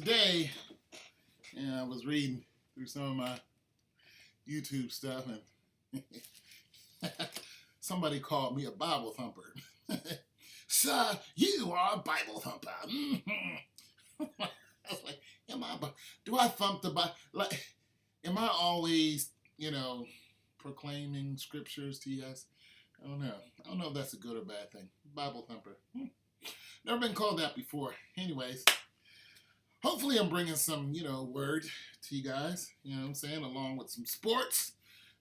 today, I was reading through some of my YouTube stuff, and somebody called me a Bible thumper. Sir, you are a Bible thumper. I was like, do I thump the Bible? Like, am I always, proclaiming scriptures to you guys? I don't know. I don't know if that's a good or bad thing. Bible thumper. Never been called that before. Anyways, hopefully I'm bringing some, word to you guys, what I'm saying, along with some sports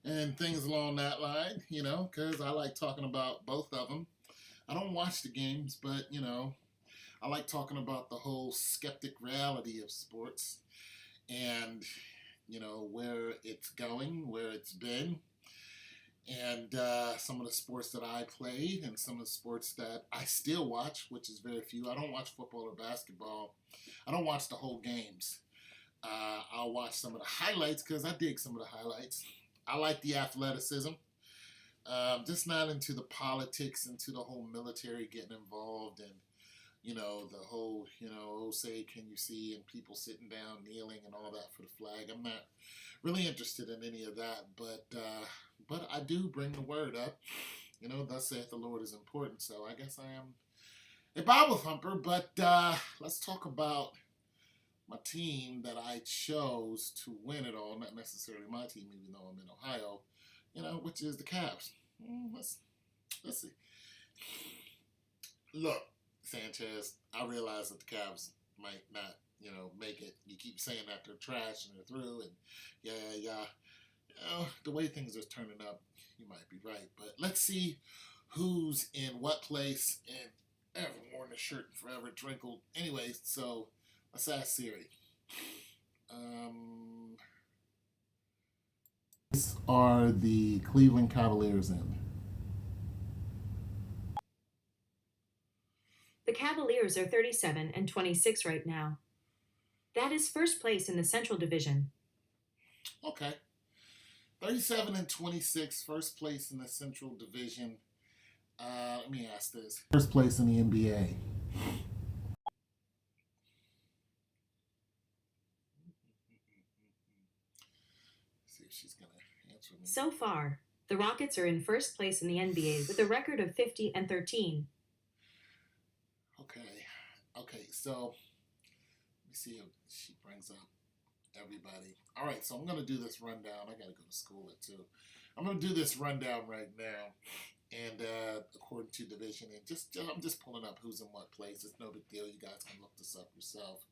and things along that line, because I like talking about both of them. I don't watch the games, but, I like talking about the whole skeptic reality of sports and, where it's going, where it's been, and some of the sports that I played and some of the sports that I still watch, which is very few. I don't watch football or basketball. I don't watch the whole games. I'll watch some of the highlights because I dig some of the highlights. I like the athleticism. Just not into the politics, into the whole military getting involved and, the whole, say, can you see, and people sitting down, kneeling and all that for the flag. I'm not really interested in any of that, but I do bring the word up. Thus saith the Lord is important, so I guess I am a Bible thumper, but let's talk about my team that I chose to win it all, not necessarily my team, even though I'm in Ohio, which is the Cavs. Let's see. Look, Sanchez, I realize that the Cavs might not, make it. You keep saying that they're trash and they're through, and yeah. The way things are turning up, you might be right. But let's see who's in what place, and I haven't worn this shirt in forever, wrinkled. Anyways, so let's ask Siri. Are the Cleveland Cavaliers in? The Cavaliers are 37-26 right now. That is first place in the Central Division. Okay. 37-26, first place in the Central Division. Let me ask this. First place in the NBA. See if she's going to answer me. So far, the Rockets are in first place in the NBA with a record of 50-13. Okay, so let me see if she brings up everybody. All right, so I'm going to do this rundown. I got to go to school at 2. I'm going to do this rundown right now, and according to division, and I'm just pulling up who's in what place. It's no big deal. You guys can look this up yourself.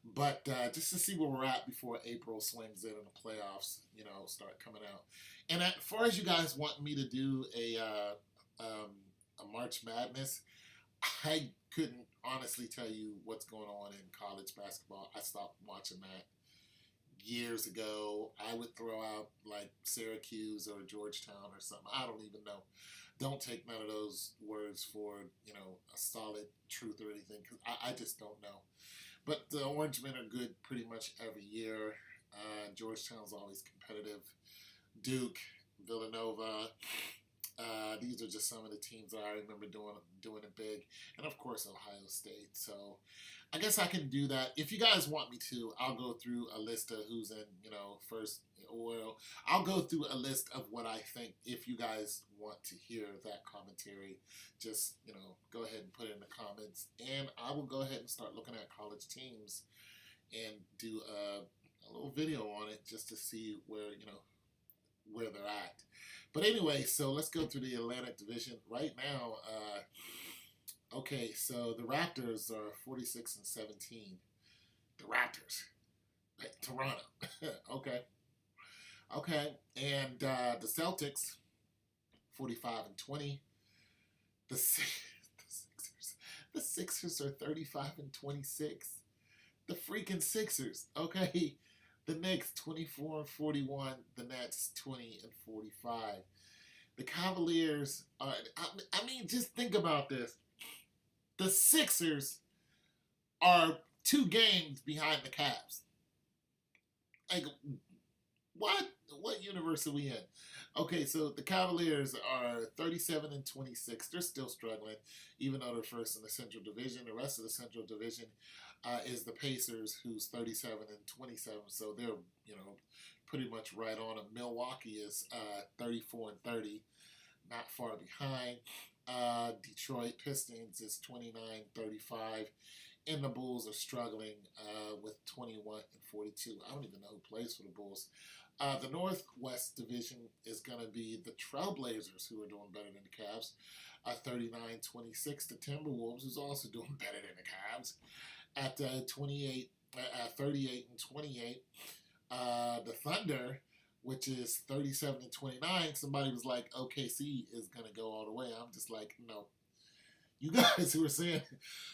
But just to see where we're at before April swings in and the playoffs, start coming out. And as far as you guys want me to do a March Madness, I couldn't honestly tell you what's going on in college basketball. I stopped watching that years ago. I would throw out like Syracuse or Georgetown or something. I don't even know. Don't take none of those words for, a solid truth or anything, because I just don't know. But the Orange Men are good pretty much every year. Georgetown's always competitive. Duke, Villanova. These are just some of the teams that I remember doing it big. And, of course, Ohio State. So I guess I can do that. If you guys want me to, I'll go through a list of who's in, first. Well, I'll go through a list of what I think. If you guys want to hear that commentary, just, go ahead and put it in the comments. And I will go ahead and start looking at college teams and do a little video on it just to see where, where they're at. But anyway, so let's go through the Atlantic Division right now. Okay, so the Raptors are 46-17. The Raptors, right? Toronto. Okay, and the Celtics, 45-20. The Sixers are 35-26. The freaking Sixers. Okay. The Knicks 24-41, the Nets 20-45. The Cavaliers are, just think about this. The Sixers are 2 games behind the Cavs. Like, What? What universe are we in? Okay, so the Cavaliers are 37 and 26. They're still struggling, even though they're first in the Central Division. The rest of the Central Division is the Pacers, who's 37 and 27. So they're, pretty much right on them. Milwaukee is 34 and 30, not far behind. Detroit Pistons is 29-35. And the Bulls are struggling with 21 and 42. I don't even know who plays for the Bulls. The Northwest Division is going to be the Trailblazers, who are doing better than the Cavs. 39-26. The Timberwolves, who's also doing better than the Cavs. At 38 and 28. The Thunder, which is 37 and 29. Somebody was like, OKC is going to go all the way. I'm just like, no. You guys who are saying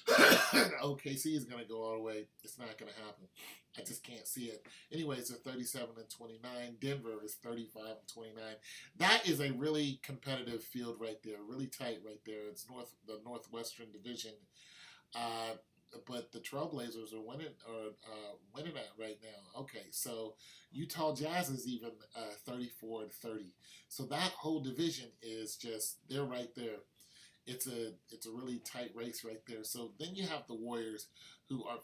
OKC is going to go all the way, it's not going to happen. I just can't see it. Anyways, they're 37 and 29. Denver is 35 and 29. That is a really competitive field right there, really tight right there. It's the Northwestern Division, but the Trailblazers are winning that right now. Okay, so Utah Jazz is even 34 and 30. So that whole division is just, they're right there. It's a really tight race right there. So then you have the Warriors, who are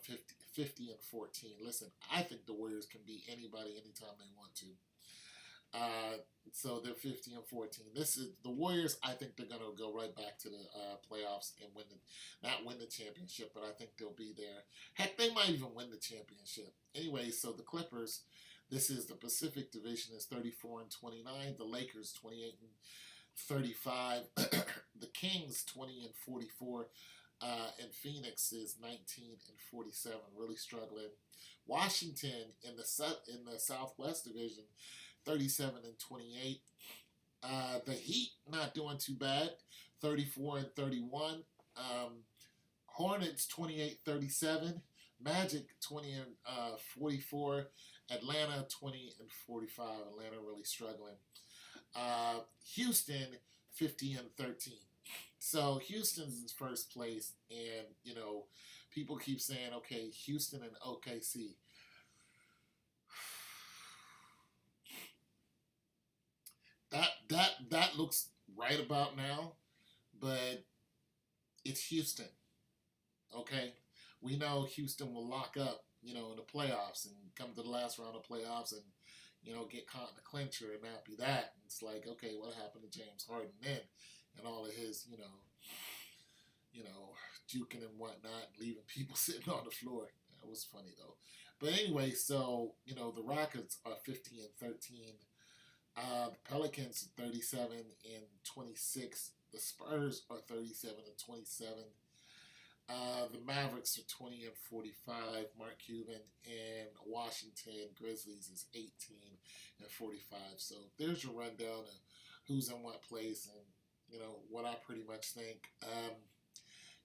50 and 14. Listen, I think the Warriors can beat anybody anytime they want to. So they're 50 and 14. This is the Warriors. I think they're gonna go right back to the playoffs and not win the championship, but I think they'll be there. Heck, they might even win the championship. Anyway, so the Clippers. This is the Pacific Division, is 34 and 29. The Lakers 28 and 35. The Kings 20 and 44. And Phoenix is 19 and 47, really struggling. Washington in the Southwest Division, 37 and 28. The Heat not doing too bad, 34 and 31. Hornets 28-37. Magic 20 and 44. Atlanta 20 and 45. Atlanta really struggling. Houston 50 and 13. So Houston's in first place, and people keep saying, okay, Houston and OKC. That looks right about now, but it's Houston. Okay, we know Houston will lock up, in the playoffs and come to the last round of playoffs and get caught in the clincher and not be that. And it's like, okay, what happened to James Harden then? And all of his, juking and whatnot, leaving people sitting on the floor. That was funny though. But anyway, so the Rockets are 50 and 13. The Pelicans 37 and 26. The Spurs are 37 and 27. The Mavericks are 20 and 45. Mark Cuban, and Washington Grizzlies is 18 and 45. So there's your rundown of who's in what place and what I pretty much think.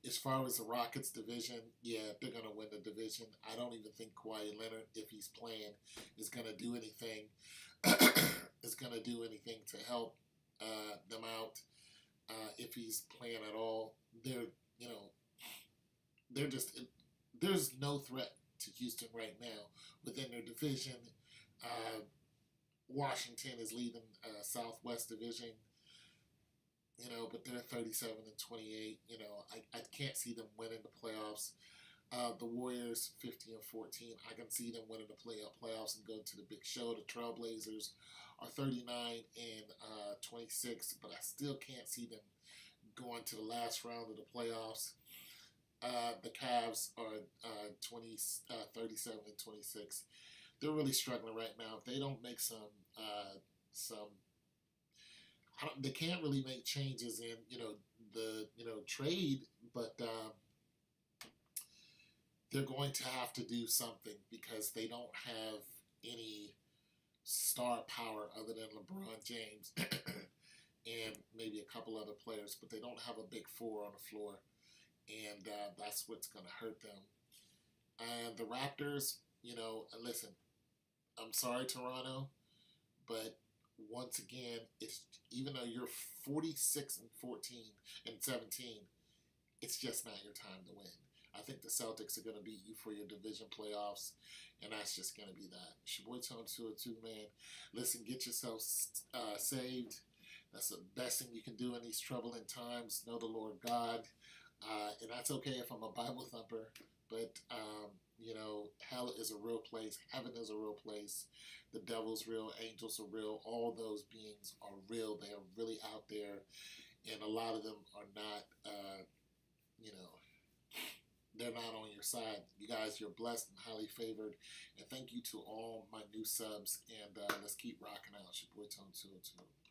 As far as the Rockets division, yeah, they're gonna win the division. I don't even think Kawhi Leonard, if he's playing, is gonna do anything. Is gonna do anything to help them out. If he's playing at all, they're just, there's no threat to Houston right now within their division. Washington is leading Southwest Division, but they're 37 and 28. I can't see them winning the playoffs. The Warriors 50 and 14. I can see them winning the playoffs and go to the big show. The Trailblazers are 39 and 26, but I still can't see them going to the last round of the playoffs. The Cavs are 37 and 26. They're really struggling right now. If they don't make they can't really make changes in the trade, but they're going to have to do something because they don't have any star power other than LeBron James and maybe a couple other players, but they don't have a big four on the floor, and that's what's going to hurt them. And the Raptors, listen, I'm sorry, Toronto, but once again, it's even though you're 46 and 14 and 17, it's just not your time to win. I think the Celtics are going to beat you for your division playoffs, and that's just going to be that. It's your boy Tone 202, man. Listen, get yourself saved. That's the best thing you can do in these troubling times. Know the Lord God. And that's okay if I'm a Bible thumper, but, you know, hell is a real place. Heaven is a real place. The devil's real. Angels are real. All those beings are real. They are really out there. And a lot of them are not, you know, they're not on your side. You guys, you're blessed and highly favored. And thank you to all my new subs. And let's keep rocking out. It's your boy Tone 202.